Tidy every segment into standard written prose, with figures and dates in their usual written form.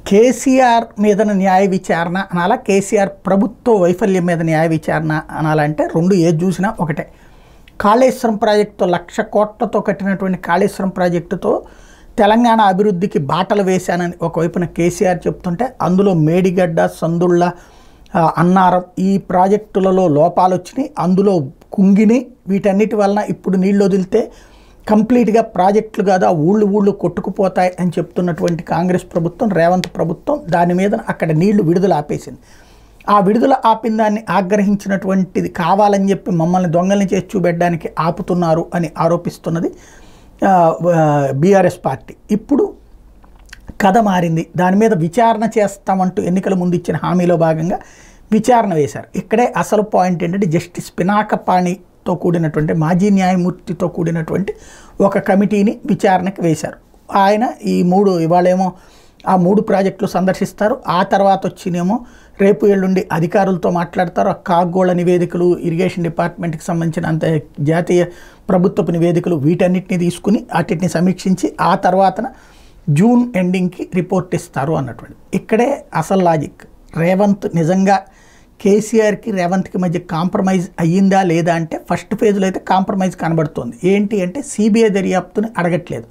కేసీఆర్ మీద న్యాయ విచారణ అనాలా, కేసీఆర్ ప్రభుత్వ వైఫల్యం మీద న్యాయ విచారణ అనాలంటే రెండు ఏది చూసినా ఒకటే. కాళేశ్వరం ప్రాజెక్టుతో 1,00,000 కోట్లతో కట్టినటువంటి కాళేశ్వరం ప్రాజెక్టుతో తెలంగాణ అభివృద్ధికి బాటలు వేశానని ఒకవైపున కేసీఆర్ చెప్తుంటే, అందులో మేడిగడ్డ, సందుళ్ళ, అన్నారం ఈ ప్రాజెక్టులలో లోపాలు వచ్చినాయి, అందులో కుంగిని, వీటన్నిటి వలన ఇప్పుడు నీళ్ళు వదిలితే కంప్లీట్గా ప్రాజెక్టులు కాదు ఆ ఊళ్ళు కొట్టుకుపోతాయి అని చెప్తున్నటువంటి కాంగ్రెస్ ప్రభుత్వం, రేవంత్ ప్రభుత్వం దాని మీద అక్కడ నీళ్లు విడుదల ఆపేసింది. ఆ విడుదల ఆపిన దాన్ని ఆగ్రహించినటువంటిది కావాలని చెప్పి మమ్మల్ని దొంగల్ని చేసి చూపెట్టడానికి ఆపుతున్నారు అని ఆరోపిస్తున్నది బీఆర్ఎస్ పార్టీ. ఇప్పుడు కథ మారింది. దాని మీద విచారణ చేస్తామంటూ ఎన్నికల ముందు ఇచ్చిన హామీలో భాగంగా విచారణ వేశారు. ఇక్కడే అసలు పాయింట్ ఏంటంటే, జస్టిస్ పినాకపాణితో కూడినటువంటి మాజీ న్యాయమూర్తితో కూడినటువంటి ఒక కమిటీని విచారణకు వేశారు. ఆయన ఇవాళేమో ఆ 3 ప్రాజెక్టులు సందర్శిస్తారు. ఆ తర్వాత వచ్చినేమో రేపు ఎల్లుండి అధికారులతో మాట్లాడతారు. ఆ కాగ్గోళ నివేదికలు, ఇరిగేషన్ డిపార్ట్మెంట్కి సంబంధించిన అంత జాతీయ ప్రభుత్వపు నివేదికలు వీటన్నిటిని తీసుకుని వాటిని సమీక్షించి ఆ తర్వాతన జూన్ ఎండింగ్కి రిపోర్ట్ ఇస్తారు అన్నటువంటి. ఇక్కడే అసలు లాజిక్. రేవంత్ నిజంగా కేసీఆర్కి రేవంత్కి మధ్య కాంప్రమైజ్ అయ్యిందా లేదా అంటే, ఫస్ట్ ఫేజ్లో అయితే కాంప్రమైజ్ కనబడుతుంది. ఏంటి అంటే సిబిఐ దర్యాప్తుని అడగట్లేదు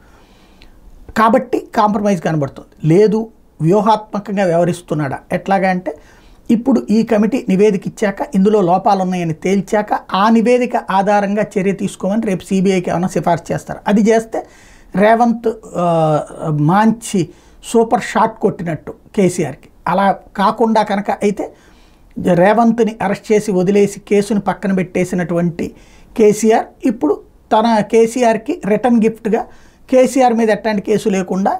కాబట్టి కాంప్రమైజ్ కనబడుతుంది. లేదు వ్యూహాత్మకంగా వ్యవహరిస్తున్నాడా ఎట్లాగా అంటే, ఇప్పుడు ఈ కమిటీ నివేదిక ఇచ్చాక ఇందులో లోపాలు ఉన్నాయని తేల్చాక ఆ నివేదిక ఆధారంగా చర్య తీసుకోమని రేపు సిబిఐకి ఏమైనా సిఫార్సు చేస్తారు. అది చేస్తే రేవంత్ మంచి సూపర్ షాట్ కొట్టినట్టు కేసీఆర్కి. అలా కాకుండా కనుక అయితే రేవంత్ని అరెస్ట్ చేసి వదిలేసి కేసుని పక్కన పెట్టేసినటువంటి కేసీఆర్ ఇప్పుడు తన కేసీఆర్కి రిటర్న్ గిఫ్ట్గా కేసీఆర్ మీద ఎట్లాంటి కేసు లేకుండా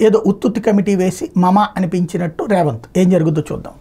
ఏదో ఉత్తుత్తి కమిటీ వేసి మమ అనిపించినట్టు రేవంత్. ఏం జరుగుతుందో చూద్దాం.